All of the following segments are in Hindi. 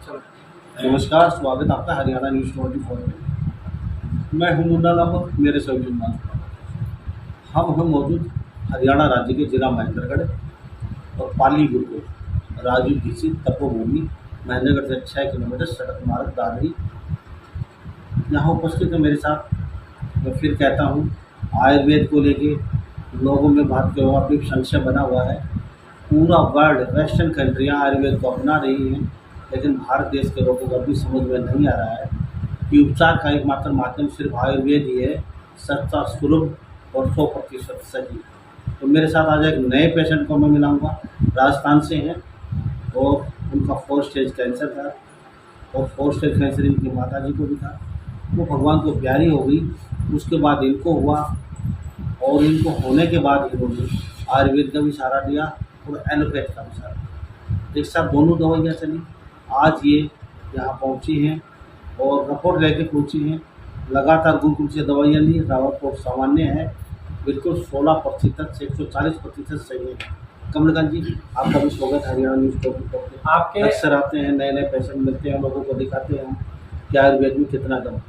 नमस्कार, स्वागत आपका हरियाणा न्यूज़ 24 में। मैं हूं मुन्ना नामक, मेरे सभी सम्मान। हम मौजूद हरियाणा राज्य के जिला महेंद्रगढ़ और पाली गुरुकुल राजीव दीक्षित तपोभूमि महेंद्रगढ़ से 6 किलोमीटर सड़क मार्ग दादरी यहाँ उपस्थित है। मेरे साथ मैं फिर कहता हूँ, आयुर्वेद को लेके लोगों में भारत के व्यापक संशय बना हुआ है। पूरा वर्ल्ड वेस्टर्न कंट्रियाँ आयुर्वेद को अपना रही हैं, लेकिन भारत देश के लोगों को अभी समझ में नहीं आ रहा है कि उपचार का एकमात्र माध्यम सिर्फ आयुर्वेद ही है, सस्ता, सुलभ और 100% सही। तो मेरे साथ आज एक नए पेशेंट को मैं मिलाऊंगा, राजस्थान से हैं और उनका 4 स्टेज कैंसर था और 4 स्टेज कैंसर इनकी माता जी को भी था। वो भगवान को प्यारी हो गई, उसके बाद इनको हुआ और इनको होने के बाद इन्होंने आयुर्वेद का भी सहारा लिया और एलोपैथ का भी सहारा। एक साथ दोनों दवाइयाँ चली। आज ये यहाँ पहुँची हैं और रिपोर्ट लेके पहुँची हैं। लगातार गुरुकुल से दवाइयाँ ली, रिपोर्ट सामान्य है, बिल्कुल 16% से 140% सही है। कमलकांत जी, आपका भी स्वागत है हरियाणा न्यूज़ 24 पे। आपके अक्सर आते हैं, नए पेशेंट मिलते हैं, लोगों को दिखाते हैं कि आयुर्वेद में कितना दम।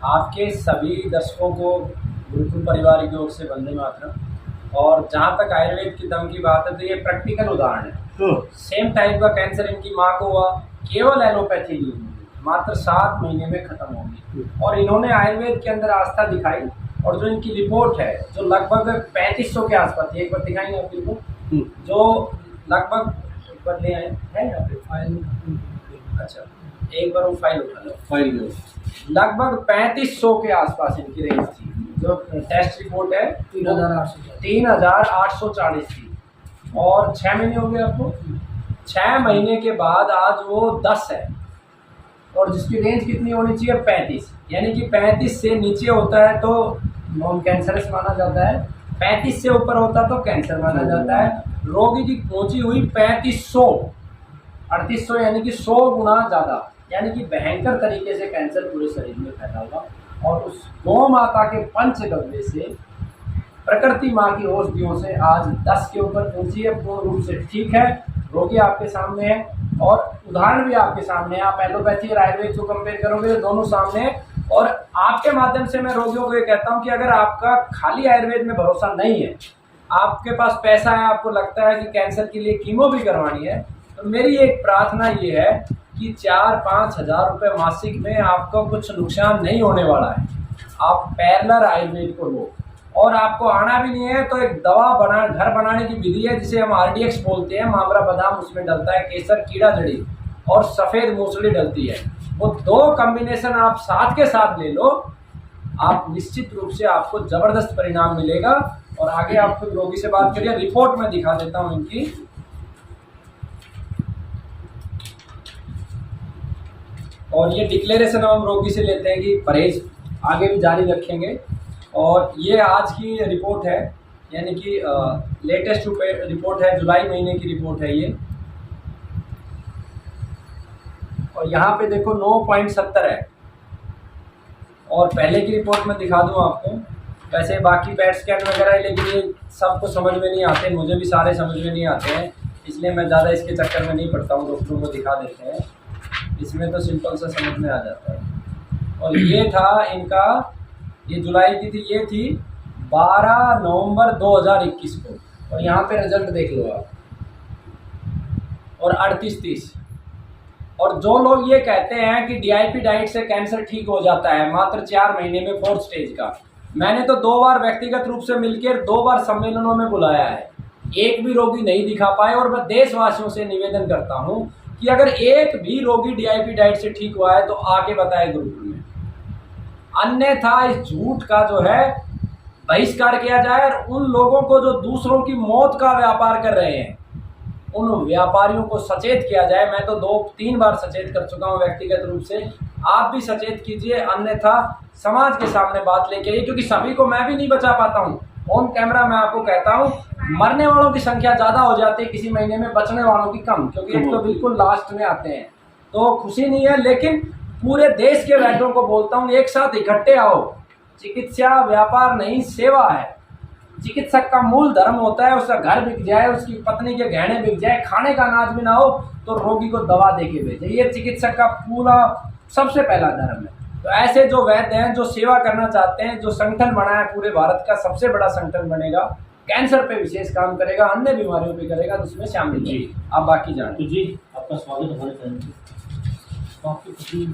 आपके सभी दर्शकों को गुरुकुल परिवार की ओर से वंदे मातरम। और जहाँ तक आयुर्वेद की दम की बात है तो ये प्रैक्टिकल उदाहरण है। सेम टाइप का कैंसर इनकी माँ को हुआ, केवल एलोपैथी ली, मात्र 7 महीने में खत्म होगी। और इन्होंने आयुर्वेद के अंदर आस्था दिखाई और जो इनकी रिपोर्ट है जो लगभग 3500 के आसपास थी, एक बार दिखाएंगे आप को, जो लगभग बदले हैं यहाँ पे फाइल। अच्छा, एक बार वो फाइल उठा लो। फाइल लगभग 3500 के आसपास इनकी रेंज थी। जो टेस्ट रिपोर्ट है 3840 थी और 6 महीने हो गए आपको। 6 महीने के बाद आज वो 10 है और जिसकी रेंज कितनी होनी चाहिए 35, यानी कि 35 से नीचे होता है तो नॉन कैंसरस माना जाता है, 35 से ऊपर होता तो कैंसर माना जाता है। रोगी की पहुंची हुई 3500, 3800 यानी कि 100 गुना ज़्यादा, यानी कि भयंकर तरीके से कैंसर पूरे शरीर में फैला हुआ। और उस गौ माता के पंचगव्य से, प्रकृति माँ की औषधियों से आज 10 के ऊपर पहुंची है, पूर्ण रूप से ठीक है। रोगी आपके सामने है और उदाहरण भी आपके सामने है। आप एलोपैथी और आयुर्वेद को कंपेयर करोगे तो दोनों सामने है। और आपके माध्यम से मैं रोगियों को ये कहता हूँ कि अगर आपका खाली आयुर्वेद में भरोसा नहीं है, आपके पास पैसा है, आपको लगता है कि कैंसर के लिए कीमो भी करवानी है, तो मेरी एक प्रार्थना ये है कि 4-5 हज़ार रुपये मासिक में आपको कुछ नुकसान नहीं होने वाला है। आप पैरेलल आयुर्वेद को लो और आपको आना भी नहीं है तो एक दवा घर बनाने की विधि है जिसे हम RDX बोलते हैं। मामरा बादाम उसमें डलता है, केसर, कीड़ा जड़ी और सफ़ेद मूसली डलती है। वो 2 कॉम्बिनेशन आप साथ के साथ ले लो, आप निश्चित रूप से आपको ज़बरदस्त परिणाम मिलेगा। और आगे आपको रोगी से बात करिए, रिपोर्ट में दिखा देता हूँ इनकी। और ये डिक्लेरेशन हम रोगी से लेते हैं कि परहेज आगे भी जारी रखेंगे। और ये आज की रिपोर्ट है, यानी कि लेटेस्ट रिपोर्ट है, जुलाई महीने की रिपोर्ट है ये। और यहाँ पे देखो 9.70 है। और पहले की रिपोर्ट में दिखा दूँ आपको। वैसे बाकी पैट स्कैन वगैरह है, लेकिन ये सबको समझ में नहीं आते, मुझे भी सारे समझ में नहीं आते हैं, इसलिए मैं ज़्यादा इसके चक्कर में नहीं पड़ता हूँ। डॉक्टरों को दिखा देते हैं, इसमें तो सिंपल सा समझ में आ जाता है। और ये था इनका, ये जुलाई की थी, ये थी 12 नवंबर 2021 को। और यहाँ पे रिजल्ट देख लो आप, और 38-30। और जो लोग ये कहते हैं कि DIP डाइट से कैंसर ठीक हो जाता है मात्र 4 महीने में 4 स्टेज का, मैंने तो 2 बार व्यक्तिगत रूप से मिलकर 2 बार सम्मेलनों में बुलाया है, एक भी रोगी नहीं दिखा पाए। और मैं देशवासियों से निवेदन करता हूँ कि अगर एक भी रोगी DIP डाइट से ठीक हुआ है तो आके बताए गुरुकुल में, अन्यथा इस झूठ का जो है बहिष्कार किया जाए। और उन लोगों को जो दूसरों की मौत का व्यापार कर रहे हैं, उन व्यापारियों को सचेत किया जाए। मैं तो 2-3 बार सचेत कर चुका हूँ व्यक्तिगत रूप से, आप भी सचेत कीजिए, अन्यथा समाज के सामने बात लेके आइए, क्योंकि सभी को मैं भी नहीं बचा पाता हूँ। ऑन कैमरा मैं आपको कहता हूँ, मरने वालों की संख्या ज़्यादा हो जाती है किसी महीने में, बचने वालों की कम, क्योंकि एक तो बिल्कुल लास्ट में आते हैं, तो खुशी नहीं है। लेकिन पूरे देश के वैद्यों को बोलता हूँ, एक साथ इकट्ठे आओ। चिकित्सा व्यापार नहीं, सेवा है। चिकित्सक का मूल धर्म होता है उसका घर बिक जाए, उसकी पत्नी के गहने बिक जाए, खाने का अनाज भी ना हो, तो रोगी को दवा दे के भेजें। ये चिकित्सक का पूरा सबसे पहला धर्म है। तो ऐसे जो वैद्य हैं जो सेवा करना चाहते हैं, जो संगठन बना है पूरे भारत का सबसे बड़ा संगठन बनेगा, कैंसर पे विशेष काम करेगा, अन्य बीमारियों पे करेगा, तो उसमें शामिल जी। आप बाकी जान तो जी आपका स्वागत है हमारे चैनल पे। तो आपकी पत्नी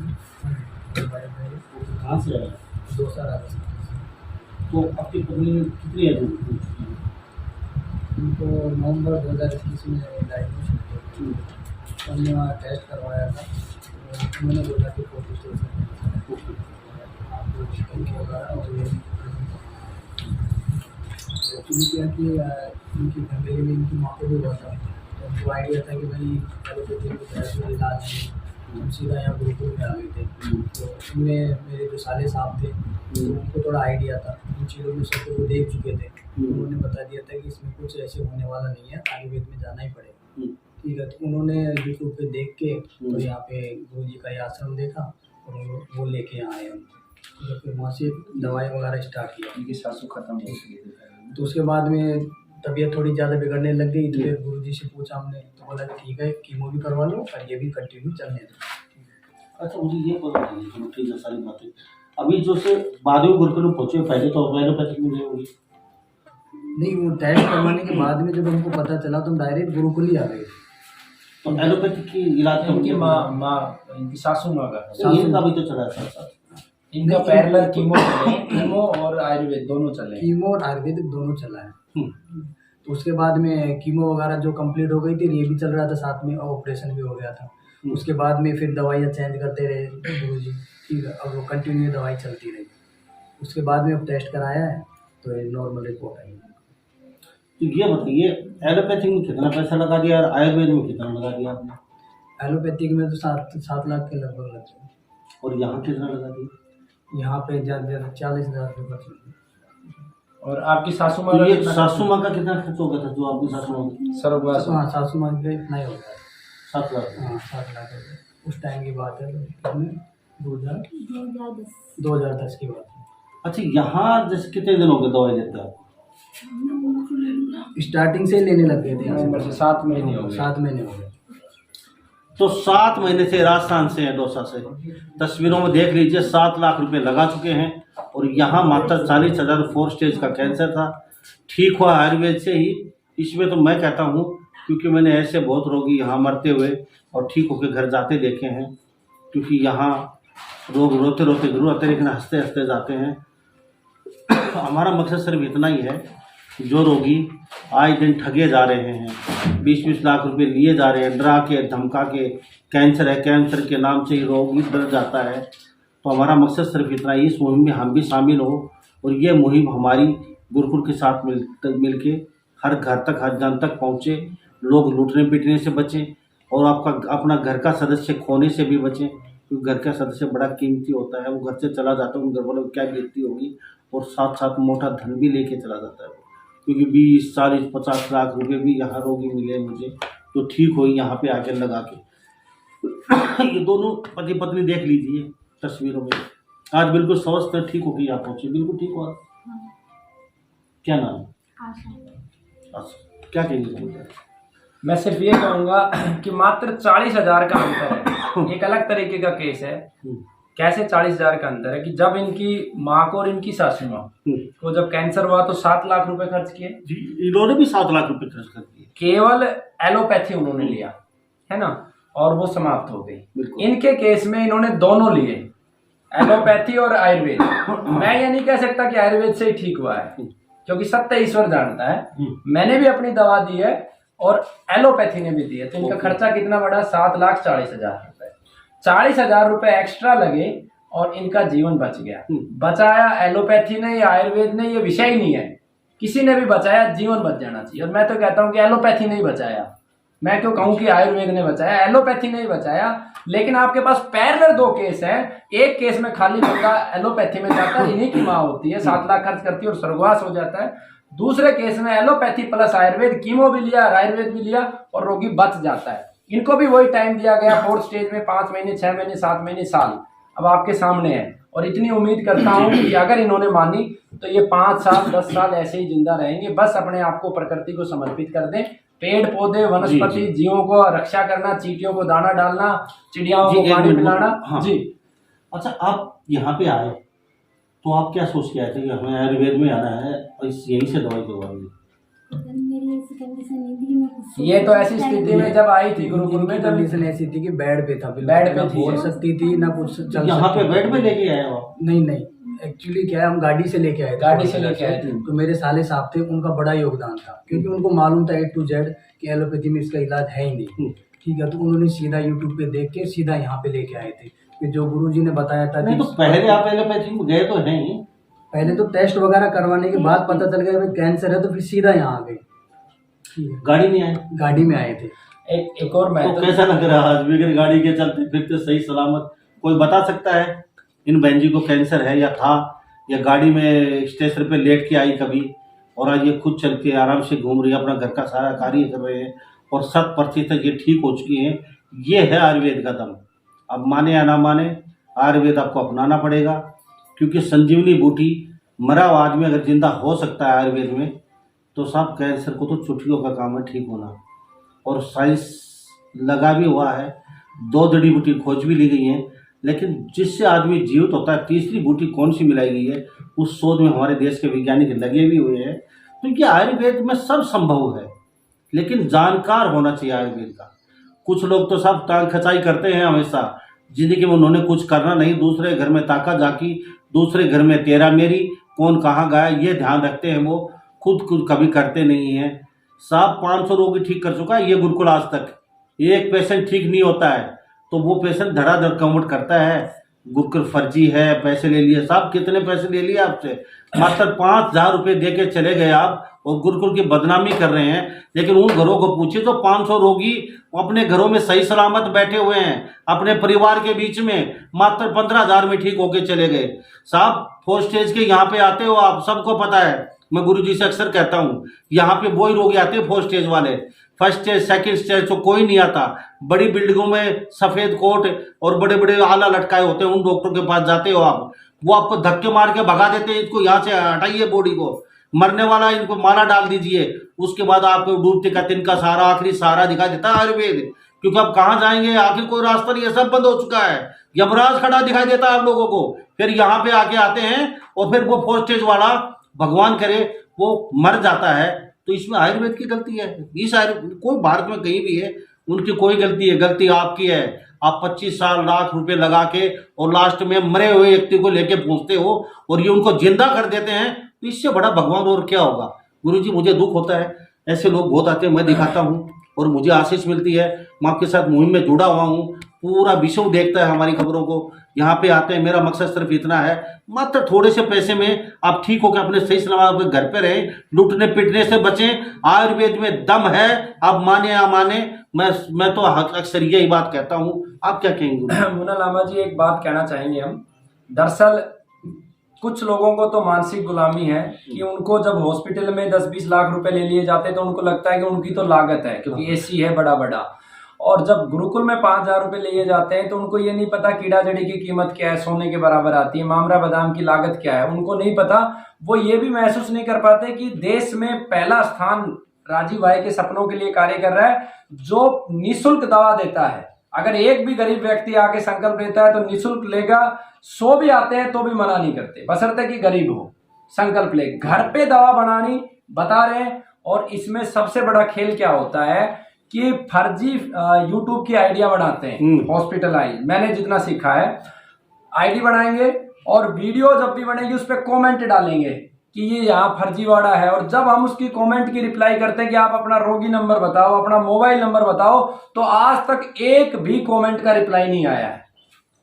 कहाँ से आया? 2 साल आगे तो आपकी पत्नी कितनी एज हो चुकी है? उनको नवंबर 2021 में डायग्नोस हुआ। हमने वहाँ टेस्ट करवाया था, तो उन्होंने बोला कि 40 स्टेज में आपको चिकन के होगा। और एक्चुअली क्या कि इनकी फैमिली में इनकी माँ को भी हुआ था, तो उनको आइडिया था कि भाई एलोपैथी में इलाज है, हम सीधा यहाँ गुरुकुल में आ गए थे। तो उनमें मेरे जो साले साहब थे तो उनको थोड़ा आइडिया था, इन चीज़ों में सब वो देख चुके थे। उन्होंने बता दिया था कि इसमें कुछ ऐसे होने वाला नहीं है, आयुर्वेद में जाना ही पड़ेगा। ठीक है, तो उन्होंने यूट्यूब पे देख के तो यहाँ पे गुरु जी का ये आश्रम देखा और वो लेके यहाँ आए हम। तो फिर वहाँ से दवाई वगैरह स्टार्ट किया। उनकी सासू खत्म हो गई थी। तो उसके बाद में तबीयत थोड़ी ज़्यादा बिगड़ने लग गई, तो फिर गुरु जी से पूछा हमने, तो बोला कि ठीक है कीमो भी करवा लो और ये भी कंटिन्यू चलने दो। अच्छा मुझे ये पता नहीं, चलो ठीक है सारी बातें। अभी जो से बाद में गुरुकुल में पहुँचे, पहले तो एलोपैथिक में गए होंगे। नहीं, वो टेस्ट करवाने के बाद में जब हमको पता चला तो हम डायरेक्ट गुरुकुल ही आ गए। तो एलोपैथिक की इलाज का इनकी माँ इनकी सासू माँ का इनका भी तो चला है साथ साथ। इनका पैरेलल कीमो और आयुर्वेद दोनों चले। कीमो और आयुर्वेदिक दोनों चला है। तो उसके बाद में कीमो वगैरह जो कंप्लीट हो गई थी, ये भी चल रहा था साथ में, और ऑपरेशन भी हो गया था। उसके बाद में फिर दवाइयाँ चेंज करते रहे गुरुजी। ठीक है, अब वो कंटिन्यू दवाई चलती रही। उसके बाद में अब टेस्ट कराया है तो ये नॉर्मल रिपोर्ट आई। तो ये बताइए एलोपैथिक में कितना पैसा लगा दिया और आयुर्वेद में कितना लगा दिया आपने? एलोपैथिक में तो 7 लाख के लगभग लग गए। और यहाँ कितना लगा दिया? यहाँ पे ज़्यादा 40,000 रुपये खर्च हुए। और आपकी सासू माँ तो का ये कितना सासू माँ का कितना खर्च हो गया था जो आपकी सासू माँ की? सर्वग्रास? हाँ, सासू माँ का इतना ही हो गया। 7 लाख। हाँ, 7 लाख रुपये उस टाइम की बात है। तो 2010 की बात है। अच्छा यहाँ जैसे कितने दिन हो गए दवाई लेते आप? स्टार्टिंग से ही लेने लग गए थे। नवंबर से 7 महीने हो गए। 7 महीने हो गए। तो 7 महीने से राजस्थान से है, दौसा से। तस्वीरों में देख लीजिए 7 लाख रुपए लगा चुके हैं और यहाँ मात्र 40,000 4 स्टेज का कैंसर था, ठीक हुआ आयुर्वेद से ही। इसमें तो मैं कहता हूँ क्योंकि मैंने ऐसे बहुत रोगी यहाँ मरते हुए और ठीक होकर घर जाते देखे हैं, क्योंकि यहाँ लोग रोते रोते जरूर आते लेकिन हंसते हंसते जाते हैं। हमारा मकसद सिर्फ इतना ही है, जो रोगी आए दिन ठगे जा रहे हैं, 20-20 लाख रुपए लिए जा रहे हैं, डरा के धमका के, कैंसर है कैंसर के नाम से ही रोगी डर जाता है। तो हमारा मकसद सिर्फ इतना ही, इस मुहिम में हम भी शामिल हो और ये मुहिम हमारी गुरुकुल के साथ मिल के हर घर तक हर जन तक पहुँचे, लोग लूटने पीटने से बचें और आपका अपना घर का सदस्य खोने से भी बचें, क्योंकि घर का सदस्य बड़ा कीमती होता है। वो घर से चला जाता है, उन घर वालों को क्या बीतती होगी, और साथ साथ मोटा धन भी लेके चला जाता है। क्योंकि 20, 40, 50 लाख रुपए भी यहाँ रोगी मिले मुझे तो ठीक हुई यहाँ पे आके लगा के। ये दोनों पति पत्नी देख लीजिए तस्वीरों में, आज बिल्कुल स्वस्थ ठीक होगी, यहाँ पहुँचे बिल्कुल ठीक हुआ। क्या नाम है? क्या कहेंगे? मैं सिर्फ ये कहूँगा कि मात्र 40,000 का अंतर है। एक अलग तरीके का केस है। कैसे 40,000 का अंतर है कि जब इनकी माँ को और इनकी सासू माँ को जब कैंसर हुआ तो 7 लाख रुपए खर्च किए। इन्होंने भी 7 लाख रुपए खर्च कर दिए, केवल एलोपैथी उन्होंने लिया है ना, और वो समाप्त हो गई। इनके केस में इन्होंने दोनों लिए, एलोपैथी और आयुर्वेद। मैं ये नहीं कह सकता कि आयुर्वेद से ही ठीक हुआ है, क्योंकि सत्य ईश्वर जानता है। मैंने भी अपनी दवा दी है और एलोपैथी ने भी दी है। तो इनका खर्चा कितना बढ़ा? 7,40,000 रुपए। 40,000 रुपए एक्स्ट्रा लगे और इनका जीवन बच गया। बचाया एलोपैथी ने या आयुर्वेद ने, ये विषय ही नहीं है, किसी ने भी बचाया, जीवन बच जाना चाहिए। और मैं तो कहता हूँ कि एलोपैथी ने ही बचाया। मैं क्यों कहूँ कि आयुर्वेद ने बचाया, एलोपैथी ने ही बचाया। लेकिन आपके पास पैरेलल 2 केस हैं। एक केस में खाली बंदा एलोपैथी में जाता है, इन्हीं की माँ होती है, 7 लाख खर्च करती है और स्वर्गवास हो जाता है। दूसरे केस में एलोपैथी प्लस आयुर्वेद, कीमो भी लिया, आयुर्वेद भी लिया और रोगी बच जाता है। इनको भी वही टाइम दिया गया, 4th स्टेज में 5 महीने, 6 महीने, 7 महीने, साल अब आपके सामने है। और इतनी उम्मीद करता हूँ कि अगर इन्होंने मानी तो ये 5 साल 10 साल ऐसे ही जिंदा रहेंगे। बस अपने आप को प्रकृति को समर्पित कर दें पेड़ पौधे वनस्पति जी। जीवों को रक्षा करना, चींटियों को दाना डालना, चिड़ियाओं जी, को एक पानी मिनट, पिलाना। हाँ। जी अच्छा, आप यहाँ पे आए तो आप क्या सोच के आए थे कि हमें आयुर्वेद में आना है और यहीं से दवाई करवाएंगे? मेरी ऐसी कंडीशन नहीं थी कि मैं कुछ सोच ये तो ऐसी सकता स्थिति ही में जब आई थी गुरुकुल में, इनकी जब कंडीशन ऐसी थी कि बेड पे था, बेड पे ना थी। बोल सकती थी ना कुछ चल यहाँ पे सकती बेड थी। पे लेके आए हो आप? नहीं नहीं, एक्चुअली क्या है, हम गाड़ी से लेके आए थे। गाड़ी से लेके आए थे। तो मेरे साले साहब थे, उनका बड़ा योगदान था, क्योंकि उनको मालूम था A to Z कि एलोपैथी में इसका इलाज है ही नहीं। ठीक है, तो उन्होंने सीधा यूट्यूब पे देख के सीधा यहाँ पे लेके आए थे कि जो गुरुजी ने बताया था नहीं कि तो पहले आप एलोपैथी में गए तो हैं ही। पहले तो टेस्ट वगैरह करवाने के बाद पता चल गया भाई कैंसर है, तो फिर सीधा यहाँ आ गए। ठीक है, गाड़ी में आए गाड़ी में आए थे। एक और मैं तो कैसा लग रहा है आज भी अगर गाड़ी के चलते फिरते सही सलामत? कोई बता सकता है इन बहन जी को कैंसर है या था, या गाड़ी में स्टेशन पे लेट के आई कभी और आज ये खुद चल के आराम से घूम रही है, अपना घर का सारा कार्य कर रहे हैं और 100% ये ठीक हो चुकी हैं। ये है आयुर्वेद का दम। अब माने या ना माने, आयुर्वेद आपको अपनाना पड़ेगा, क्योंकि संजीवनी बूटी, मरा हुआ आदमी अगर जिंदा हो सकता है आयुर्वेद में, तो साहब कैंसर को तो चुटकियों का काम है ठीक होना। और साइंस लगा भी हुआ है, 2 जड़ी बूटी खोज भी ली गई हैं, लेकिन जिससे आदमी जीवित होता है तीसरी बूटी कौन सी मिलाई गई है, उस शोध में हमारे देश के वैज्ञानिक लगे भी हुए हैं। तो ये आयुर्वेद में सब संभव है, लेकिन जानकार होना चाहिए आयुर्वेद का। कुछ लोग तो सब टांग खचाई करते हैं हमेशा, जिंदगी में उन्होंने कुछ करना नहीं, दूसरे घर में ताका झाकी, दूसरे घर में तेरा मेरी, कौन कहाँ गया ये ध्यान रखते हैं, वो खुद कुछ कभी करते नहीं हैं। साहब 500 रोगी ठीक कर चुका है ये गुरुकुल आज तक। एक पेशेंट ठीक नहीं होता है तो वो पेशेंट धड़ाधड़ कन्वर्ट करता है। गुरुकुल फर्जी है, पैसे ले लिए। साहब कितने पैसे ले लिए आपसे? मात्र 5,000 रुपये दे के चले गए आप और गुरुकुल की बदनामी कर रहे हैं। लेकिन उन घरों को पूछिए तो 500 रोगी अपने घरों में सही सलामत बैठे हुए हैं, अपने परिवार के बीच में, मात्र 15,000 में ठीक होके चले गए। साहब 4 स्टेज के यहाँ पे आते हो आप, सबको पता है। मैं गुरुजी से अक्सर कहता हूँ, यहाँ पे वही रोगी आते हैं 4 स्टेज वाले। 1st स्टेज 2nd स्टेज तो कोई नहीं आता। बड़ी बिल्डिंगों में सफ़ेद कोट और बड़े बड़े आला लटकाए होते हैं, उन डॉक्टर के पास जाते हो आप, वो आपको धक्के मार के भगा देते हैं, इनको यहाँ से हटाइए, बॉडी को मरने वाला, इनको माला डाल दीजिए। उसके बाद आपको डूबते का तिनका सहारा, आखिरी सहारा दिखाई देता है आयुर्वेद, क्योंकि अब कहाँ जाएंगे, आखिर कोई रास्ता नहीं है, सब बंद हो चुका है। यमराज खड़ा दिखाई देता है आप लोगों को। फिर यहाँ पे आके आते हैं और फिर वो 4 स्टेज वाला भगवान करे वो मर जाता है। तो इसमें आयुर्वेद की गलती है? इस आयुर्वेद कोई भारत में कहीं भी है उनकी कोई गलती है? गलती आपकी है। आप 25 साल लाख रुपए लगा के और लास्ट में मरे हुए व्यक्ति को लेके पहुंचते हो और ये उनको जिंदा कर देते हैं, तो इससे बड़ा भगवान और क्या होगा? गुरुजी मुझे दुख होता है, ऐसे लोग बहुत आते हैं, मैं दिखाता हूँ और मुझे आशीष मिलती है। मैं आपके साथ मुहिम में जुड़ा हुआ हूँ, पूरा विश्व देखता है हमारी खबरों को, यहाँ पे आते हैं। मेरा मकसद सिर्फ इतना है, मात्र थोड़े से पैसे में आप ठीक होकर अपने सही सलामत अपने घर पे रहें, लूटने पिटने से बचें। आयुर्वेद में दम है, आप माने या माने, मैं तो अक्सर यही बात कहता हूँ। आप क्या कहेंगे? मुन्ना लामा जी, एक बात कहना चाहेंगे हम। दरअसल कुछ लोगों को तो मानसिक गुलामी है कि उनको जब हॉस्पिटल में 10-20 लाख रुपए ले लिए जाते हैं तो उनको लगता है कि उनकी तो लागत है, क्योंकि एसी है बड़ा बड़ा। और जब गुरुकुल में 5,000 रुपए लिए जाते हैं तो उनको ये नहीं पता कीड़ा जड़ी की कीमत क्या है, सोने के बराबर आती है, मामरा बादाम की लागत क्या है, उनको नहीं पता। वो ये भी महसूस नहीं कर पाते कि देश में पहला स्थान राजीव भाई के सपनों के लिए कार्य कर रहा है, जो निःशुल्क दवा देता है। अगर एक भी गरीब व्यक्ति आके संकल्प लेता है तो निःशुल्क लेगा। 100 भी आते हैं तो भी मना नहीं करते, बशर्ते कि गरीब हो, संकल्प ले। घर पे दवा बनानी बता रहे हैं। और इसमें सबसे बड़ा खेल क्या होता है कि फर्जी यूट्यूब की आइडिया बनाते हैं हॉस्पिटलाइज। मैंने जितना सीखा है, आईडी बनाएंगे और वीडियो जब भी बनेगी उस पर कॉमेंट डालेंगे कि ये यहाँ फर्जीवाड़ा है। और जब हम उसकी कमेंट की रिप्लाई करते हैं कि आप अपना रोगी नंबर बताओ, अपना मोबाइल नंबर बताओ, तो आज तक एक भी कमेंट का रिप्लाई नहीं आया है।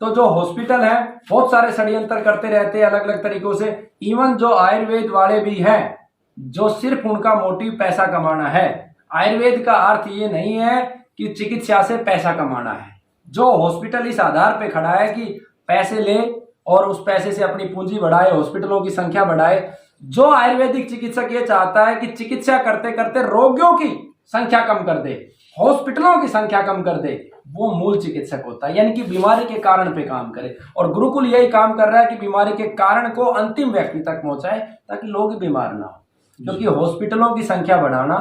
तो जो हॉस्पिटल है बहुत सारे षड्यंत्र करते रहते हैं अलग अलग तरीकों से। इवन जो आयुर्वेद वाले भी हैं, जो सिर्फ उनका मोटिव पैसा कमाना है। आयुर्वेद का अर्थ ये नहीं है कि चिकित्सा से पैसा कमाना है। जो हॉस्पिटल इस आधार पे खड़ा है कि पैसे ले और उस पैसे से अपनी पूंजी बढ़ाए, हॉस्पिटलों की संख्या बढ़ाए। जो आयुर्वेदिक चिकित्सक ये चाहता है कि चिकित्सा करते करते रोगियों की संख्या कम कर दे, हॉस्पिटलों की संख्या कम कर दे, वो मूल चिकित्सक होता है। यानी कि बीमारी के कारण पे काम करे। और गुरुकुल यही काम कर रहा है कि बीमारी के कारण को अंतिम व्यक्ति तक पहुंचाए ताकि लोग बीमार ना हो। क्योंकि हॉस्पिटलों की संख्या बढ़ाना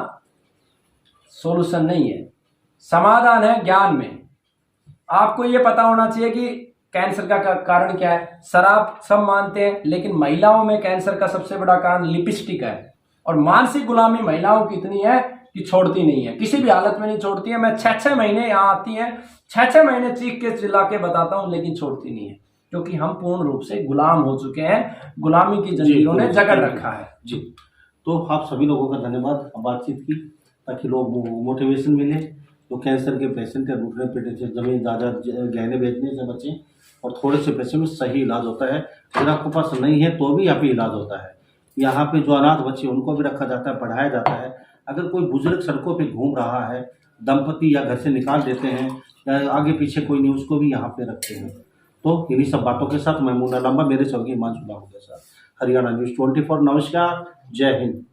सॉल्यूशन नहीं है, समाधान है ज्ञान में। आपको ये पता होना चाहिए कि कैंसर का कारण क्या है। शराब सब मानते हैं, लेकिन महिलाओं में कैंसर का सबसे बड़ा कारण लिपस्टिक है। और मानसिक गुलामी महिलाओं की इतनी है कि छोड़ती नहीं है, किसी भी हालत में नहीं छोड़ती है। मैं 6-6 महीने यहाँ आती हैं, 6-6 महीने चीख के चिल्ला के बताता हूँ, लेकिन छोड़ती नहीं है, क्योंकि हम पूर्ण रूप से गुलाम हो चुके हैं, गुलामी की जंजीरों ने जकड़ रखा है। जी, तो आप सभी लोगों का धन्यवाद बातचीत की, ताकि लोग मोटिवेशन मिले, जो कैंसर के पेशेंट है, घुटने पीड़ित से, जमीन जायदाद गहने बेचने से बचें और थोड़े से पैसे में सही इलाज होता है। अगर आपके पास नहीं है तो भी यहाँ पे इलाज होता है। यहाँ पे जो अनाथ बच्चे उनको भी रखा जाता है, पढ़ाया जाता है। अगर कोई बुजुर्ग सड़कों पे घूम रहा है, दंपति या घर से निकाल देते हैं, या आगे पीछे कोई नहीं, उसको भी यहाँ पे रखते हैं। तो इन्हीं सब बातों के साथ मैं मुन्ना लांबा, मेरे सहयोगी हिमांशु लांबा के साथ, हरियाणा न्यूज़ 24। नमस्कार, जय हिंद।